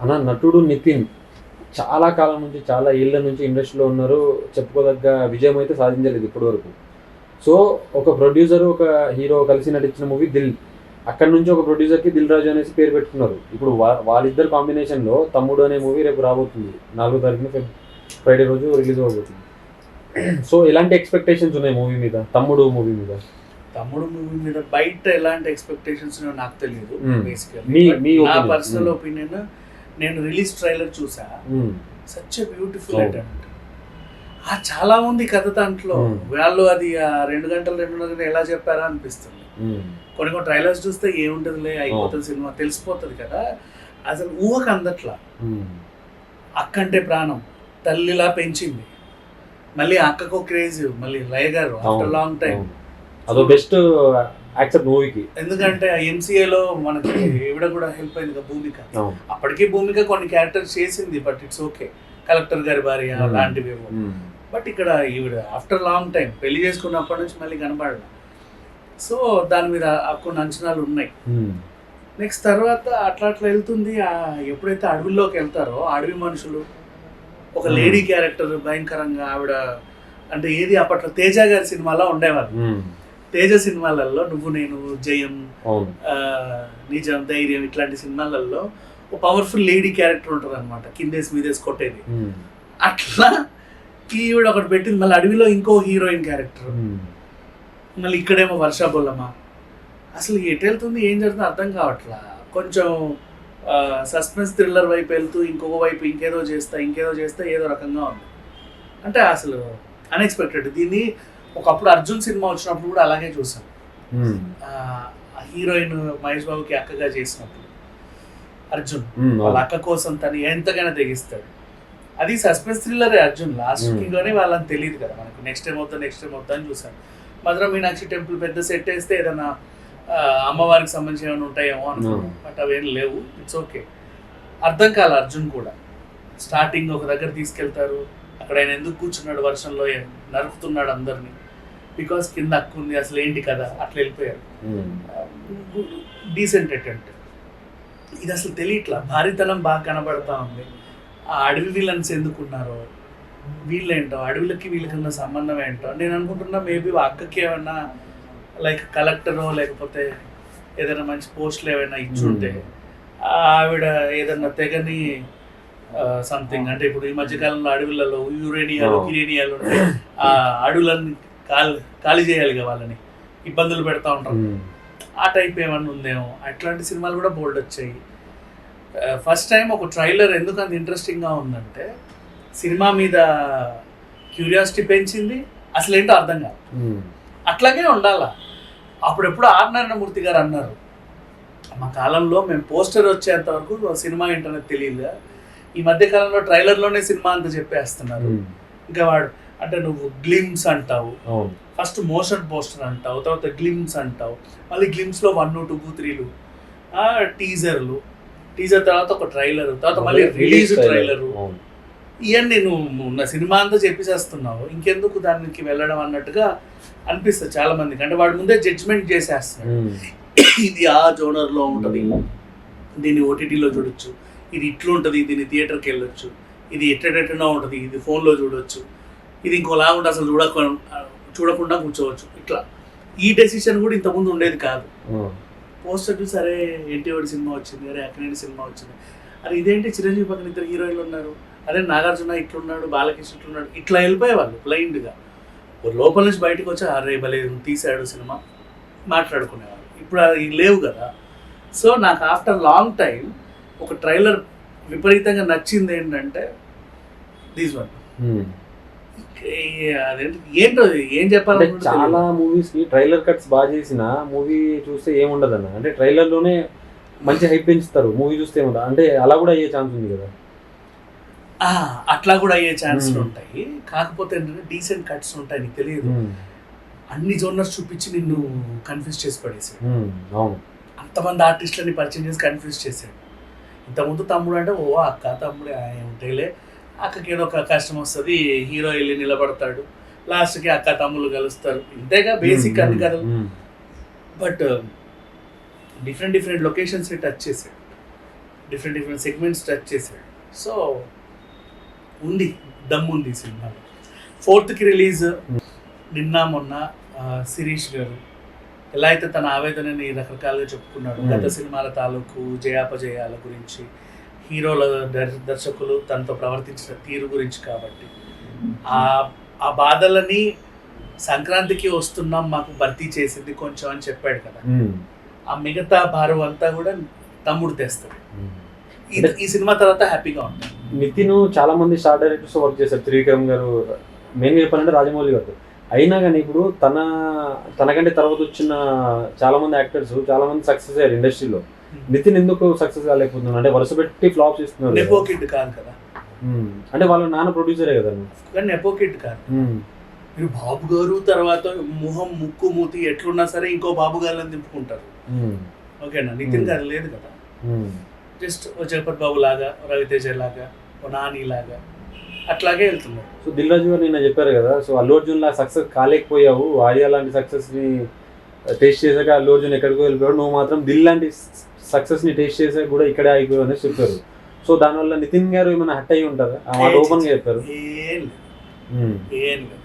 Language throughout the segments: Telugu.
అన్న నటుడు నితిన్ చాలా కాలం నుంచి, చాలా ఏళ్ళ నుంచి ఇండస్ట్రీలో ఉన్నారు. చెప్పుకోదగ్గ విజయం అయితే సాధించలేదు ఇప్పటివరకు. సో ఒక ప్రొడ్యూసర్, ఒక హీరో కలిసి నటించిన మూవీ దిల్. అక్కడ నుంచి ఒక ప్రొడ్యూసర్కి దిల్ రాజు అనేసి పేరు పెట్టుకున్నారు. ఇప్పుడు వాళ్ళిద్దరు కాంబినేషన్లో తమ్ముడు అనే మూవీ రేపు రాబోతుంది. 4వ తారీఖున ఫ్రైడే రోజు రిలీజ్ అవబోతుంది. సో ఎలాంటి ఎక్స్పెక్టేషన్స్ ఉన్నాయి మూవీ మీద, తమ్ముడు మూవీ మీద? తమ్ముడు మూవీ మీద బయట ఎలాంటి ఎక్స్పెక్టేషన్స్ నాకు తెలియదు. నా పర్సనల్ ఒపీనియన్, నేను రిలీజ్ ట్రైలర్ చూసా. Such a beautiful attempt. చాలా ఉంది కథ దాంట్లో. వాళ్ళు అది 2 గంటలు 2:30 గంటలు ఎలా చెప్పారా అనిపిస్తుంది. కొన్ని ట్రైలర్స్ చూస్తే ఏముంటదిలే, అయిపోతుంది సినిమా, తెలిసిపోతుంది కదా. అసలు ఊహకు అందట్లా. అక్కంటే ప్రాణం, తల్లిలా పెంచింది. మళ్ళీ అక్కకో క్రేజ్, మళ్ళీ లయ గారు ఆఫ్టర్ లాంగ్ టైం. అదో బెస్ట్ యాక్సెప్ట్ మూవీకి. ఎందుకంటే ఎంసీఏలో మనకి ఈవిడ కూడా హెల్ప్ అయింది కదా, భూమిక. అప్పటికీ భూమిక కొన్ని క్యారెక్టర్స్ చేసింది, బట్ ఇట్స్ ఓకే. కలెక్టర్ గారి భార్య లాంటివి. బట్ ఇక్కడ ఈవిడ ఆఫ్టర్ లాంగ్ టైం పెళ్లి చేసుకున్నప్పటి నుంచి మళ్ళీ కనబడాలి. సో దాని మీద కొన్ని అంచనాలు ఉన్నాయి. నెక్స్ట్ తర్వాత అట్లా వెళ్తుంది. ఎప్పుడైతే అడవుల్లోకి వెళ్తారో అడవి మనుషులు, ఒక లేడీ క్యారెక్టర్ భయంకరంగా ఆవిడ, అంటే ఏది అప్పట్లో తేజ గారి సినిమాలో ఉండేవారు. తేజ సినిమాలలో నువ్వు నేను, జయం, నిజం, ధైర్యం ఇట్లాంటి సినిమాలలో ఒక పవర్ఫుల్ లేడీ క్యారెక్టర్ ఉంటుంది అనమాట, కిందేసి మీదేసి కొట్టేది. అట్లా ఈవిడ ఒకటి పెట్టింది. మళ్ళీ అడవిలో ఇంకో హీరోయిన్ క్యారెక్టర్, మళ్ళీ ఇక్కడేమో వర్ష బొల్లమ్మ. అసలు ఎటు వెళ్తుంది, ఏం జరుగుతుంది అర్థం కావట్లా. కొంచెం సస్పెన్స్ థ్రిల్లర్ వైపు వెళ్తూ ఇంకొక వైపు ఇంకేదో చేస్తా ఏదో రకంగా ఉంది. అంటే అసలు అన్ఎక్స్పెక్టెడ్. దీన్ని ఒకప్పుడు అర్జున్ సినిమా వచ్చినప్పుడు కూడా అలాగే చూసాం. హీరోయిన్ మహేష్ బాబుకి అక్కగా చేసినప్పుడు అర్జున్ వాళ్ళ అక్క కోసం తను ఎంతగానో తెగిస్తాడు. అది సస్పెన్స్ థ్రిల్లరే అర్జున్. లాస్ట్కి కానీ వాళ్ళని తెలియదు కదా మనకు, నెక్స్ట్ టైం అవుతా అని చూసాను. మధుర మీనాక్షి టెంపుల్ పెద్ద సెట్ వేస్తే ఏదైనా అమ్మవారికి సంబంధించి ఏమైనా ఉంటాయేమో అనుకున్నాం, బట్ అవేం లేవు. It's okay. అర్థం కాల అర్జున్ కూడా. స్టార్టింగ్ ఒక దగ్గర తీసుకెళ్తారు, అక్కడ ఆయన ఎందుకు కూర్చున్నాడు వర్షంలో, నరుకుతున్నాడు అందరినీ, బికాస్ కింద అక్కు ఉంది, అసలు ఏంటి కదా, అట్లా వెళ్ళిపోయారు. Decent attempt. ఇది అసలు తెలియట్లా, భారీతనం బాగా కనబడతా ఉంది. ఆ అడవి విలన్స్ ఎందుకున్నారో, వీళ్ళేంటో, అడవులకి వీళ్ళకన్నా సంబంధం ఏంటో. నేను అనుకుంటున్నా మేబీ అక్కకి ఏమన్నా లైక్ కలెక్టరో లేకపోతే ఏదైనా మంచి పోస్టులు ఏమైనా ఇచ్చుంటే ఆవిడ ఏదన్నా తెగని సంథింగ్, అంటే ఇప్పుడు ఈ మధ్యకాలంలో అడవులలో యురేనియాలు ఆ అడవులన్నీ ఖాళీ చేయాలి కదా, వాళ్ళని ఇబ్బందులు పెడతా ఉంటారు. ఆ టైప్ ఏమన్నా ఉందేమో. అట్లాంటి సినిమాలు కూడా బోల్డ్ వచ్చాయి. ఫస్ట్ టైం ఒక ట్రైలర్ ఎందుకు అంత ఇంట్రెస్టింగ్గా ఉందంటే, సినిమా మీద క్యూరియాసిటీ పెంచింది, అసలు ఏంటో అర్థం కాదు. అట్లాగే ఉండాలా. అప్పుడెప్పుడు ఆర్ నారాయణమూర్తి గారు అన్నారు, మా కాలంలో మేము పోస్టర్ వచ్చేంత వరకు సినిమా ఏంటనేది తెలియదు, ఈ మధ్య కాలంలో ట్రైలర్లోనే సినిమా అంతా చెప్పేస్తున్నారు. ఇంకా వాడు అంటే నువ్వు గ్లిమ్స్ అంటావు, ఫస్ట్ మోషన్ పోస్టర్ అంటావు, తర్వాత గ్లిమ్స్ అంటావు, మళ్ళీ గ్లిమ్స్లో 1, 2, 3లు, టీజర్ తర్వాత ఒక ట్రైలర్, తర్వాత మళ్ళీ రిలీజ్ ట్రైలరు. ఇవన్నీ నువ్వు ఉన్న సినిమా అంతా చెప్పేసేస్తున్నావు, ఇంకెందుకు దానికి వెళ్ళడం అన్నట్టుగా అనిపిస్తుంది చాలా మందికి. అంటే వాడి ముందే జడ్జ్మెంట్ చేసేస్తున్నాడు, ఇది ఆ జోనర్లో ఉంటుంది, దీన్ని ఓటీటీలో చూడొచ్చు, ఇది ఇట్లా ఉంటుంది, దీన్ని థియేటర్కి వెళ్ళొచ్చు, ఇది ఎట్టెటెట్టనో ఉంటుంది, ఇది ఫోన్లో చూడొచ్చు, ఇది ఇంకోలా ఉంటుంది, అసలు చూడకుండా కూర్చోవచ్చు. ఇట్లా ఈ డెసిషన్ కూడా ఇంతకుముందు ఉండేది కాదు. పోస్టర్ సరే ఎన్టీఆర్ సినిమా వచ్చింది, అరే అక్కినేని సినిమా వచ్చింది, అరే ఇదేంటి చిరంజీవి పక్కన 2 హీరోయిన్లు ఉన్నారు, అదే నాగార్జున ఇట్లున్నాడు, బాలకృష్ణ ఇట్లున్నాడు, ఇట్లా వెళ్ళిపోయేవాళ్ళు బ్లైండ్గా. లోపల నుంచి బయటకు వచ్చి అరే భలే తీసాడు సినిమా మాట్లాడుకునేవాళ్ళు. ఇప్పుడు అది లేవు కదా. సో నాకు ఆఫ్టర్ లాంగ్ టైం ఒక ట్రైలర్ విపరీతంగా నచ్చింది ఏంటంటే దీస్ వన్. అదేంటి ఏంటో ఏం చెప్పాలి. చాలా మూవీస్ కి ట్రైలర్ కట్స్ బాగా చేసిన మూవీ చూస్తే ఏముండదు అన్న, అంటే ట్రైలర్ లోనే మంచి హైప్ పెంచుతారు, మూవీ చూస్తే ఏముండదు. అంటే అలా కూడా అయ్యే ఛాన్స్ ఉంది కదా. అట్లా కూడా అయ్యే ఛాన్స్లు ఉంటాయి. కాకపోతే ఏంటంటే డీసెంట్ కట్స్ ఉంటాయి, నీకు తెలియదు. అన్ని జోనర్స్ చూపించి నిన్ను కన్ఫ్యూజ్ చేసి పడేసాడు. అంతమంది ఆర్టిస్టులని పరిచయం చేసి కన్ఫ్యూజ్ చేశాడు. ఇంతకుముందు తమ్ముడు అంటే ఓ అక్క తమ్ముడు ఉంటాయిలే, అక్కకి ఏదో ఒక కష్టం వస్తుంది, హీరో వెళ్ళి నిలబడతాడు, లాస్ట్కి అక్క తమ్ముళ్ళు కలుస్తారు, ఇంతేగా బేసిక్ అన్ని కథలు. బట్ డిఫరెంట్ లొకేషన్స్ టచ్ చేశాడు. డిఫరెంట్ సెగ్మెంట్స్ టచ్ చేశాడు. సో ఉంది, దమ్ముంది ఈ సినిమాలో. 4th రిలీజ్ నిన్న మొన్న శిరీష్ గారు ఎలా అయితే తన ఆవేదనని రకరకాలుగా చెప్పుకున్నాడు, గత సినిమాల తాలూకు జయాపజయాల గురించి, హీరోల దర్శకులు తనతో ప్రవర్తించిన తీరు గురించి, కాబట్టి ఆ బాధలని సంక్రాంతికి వస్తున్నాం మాకు భర్తీ చేసింది కొంచెం అని చెప్పాడు కదా. ఆ మిగతా భారం అంతా కూడా తమ్ముడు తెస్తాడు. ఈ సినిమా తర్వాత హ్యాపీగా ఉంటాడు. నితిన్ చాలా మంది స్టార్ డైరెక్టర్స్ వర్క్ చేశారు, త్రివిక్రమ్ గారు, మెయిన్గా చెప్పాలంటే రాజమౌళి గారు. అయినా కానీ ఇప్పుడు తనకంటే తర్వాత వచ్చిన చాలా మంది యాక్టర్స్ చాలా మంది సక్సెస్ అయ్యారు ఇండస్ట్రీలో. నితిన్ ఎందుకు సక్సెస్ కాలేకపోతున్నాడు అంటే వరుస పెట్టి ఫ్లాప్స్ ఇస్తున్నారు. నెపో కిడ్ కాదు కదా, అంటే వాళ్ళ నాన్న ప్రొడ్యూసరే కదా. కానీ నెపో కిడ్ కాదు. మీరు బాబు గారు తర్వాత ముఖం ముక్కు మూతి ఎట్లున్నా సరే ఇంకో బాబు గారిని దింపుకుంటారు. ఓకేనా, నితిన్ గారు లేదు కదా. జస్ట్ ఓ జగపతి బాబు లాగా, రవితేజ లాగా, ఓ నాని లాగా అట్లాగే వెళ్తున్నారు. సో దిల్ రాజు గారు నిన్న చెప్పారు కదా, సో అల్లు అర్జున్ లా సక్సెస్ కాలేకపోయావు, ఆర్యా లాంటి సక్సెస్ ని టేస్ట్ చేశాక అల్లు అర్జున్ ఎక్కడికో వెళ్ళిపోయాడు, నువ్వు మాత్రం దిల్ లాంటి సక్సెస్ ని టేస్ట్ చేశాక కూడా ఇక్కడే అయిపోయావు అనేసి చెప్పారు. సో దానివల్ల నితిన్ గారు ఏమైనా హట్ అయ్యి ఉంటారా? ఓపెన్ గా చెప్పారు. ఏం లేదు,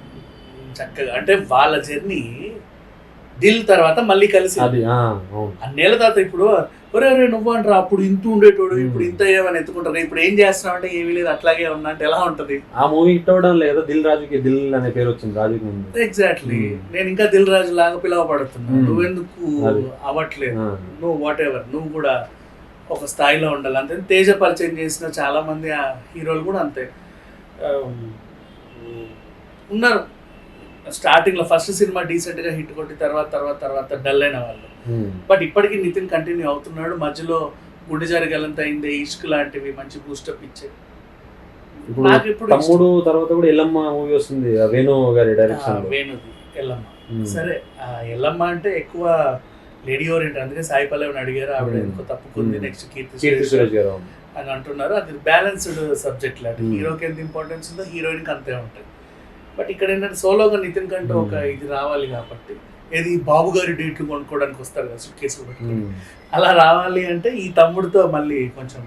చక్కగా అంటే వాళ్ళ జర్నీ దిల్ తర్వాత మళ్ళీ కలిసి అన్నేళ్ళ తర్వాత ఇప్పుడు ఒరే నువ్వు అంటారా అప్పుడు ఇంత ఉండేటోడు ఇప్పుడు ఇంత ఏమని ఎత్తుకుంటారు, ఇప్పుడు ఏం చేస్తున్నావు అంటే ఏమీ లేదు అట్లాగే ఉన్నా అంటే ఎలా ఉంటది? ఆ మూవీ హిట్ అవడం లేదా దిల్ రాజుకి దిల్ అనే పేరు వచ్చింది రాజుకి ముందు. ఎగ్జాక్ట్లీ, నేను ఇంకా దిల్ రాజు లాగా పిలవబడుతున్నా, నువ్వెందుకు అవ్వట్లేదు? నువ్వు వాట్ ఎవర్, నువ్వు కూడా ఒక స్థాయిలో ఉండాలి అంతే. తేజ పరిచయం చేసిన చాలా మంది ఆ హీరోలు కూడా అంతే ఉన్నారు. స్టార్టింగ్ లో ఫస్ట్ సినిమా డీసెంట్ గా హిట్ కొట్టి తర్వాత డల్ అయిన వాళ్ళు. బట్ ఇప్పటికీ నితిన్ కంటిన్యూ అవుతున్నాడు. మధ్యలో గుండె జరగలంత అయింది, ఇష్క్ లాంటివి మంచి బూస్టప్ ఇచ్చే. తమ్ముడు తర్వాత కూడా ఎల్లమ్మ మూవీ వస్తుంది వేణు గారి డైరెక్షన్. వేణుది ఎల్లమ్మ. సరే, ఎల్లమ్మ అంటే ఎక్కువ లేడీ ఓరియంటెడ్, అందుకే సాయి పల్లవిని అడిగారు, ఆవిడ ఎందుకో తప్పుకుంది. నెక్స్ట్ కీర్తి సురేష్ గారు అని అంటున్నారు. అది బ్యాలెన్స్డ్ సబ్జెక్ట్ లాంటి, హీరోకి ఎంత ఇంపార్టెన్స్ ఉందో హీరోయిన్ కి అంతే ఉంటాయి. బట్ ఇక్కడ ఏంటంటే సోలోగా నితిన్ కంటే ఒక ఇది రావాలి కాబట్టి, ఏది బాబు గారి డేట్లు కొనుక్కోవడానికి వస్తారు కదా సుట్కేసులు పెట్టుకుని, అలా రావాలి అంటే ఈ తమ్ముడితో మళ్ళీ కొంచెం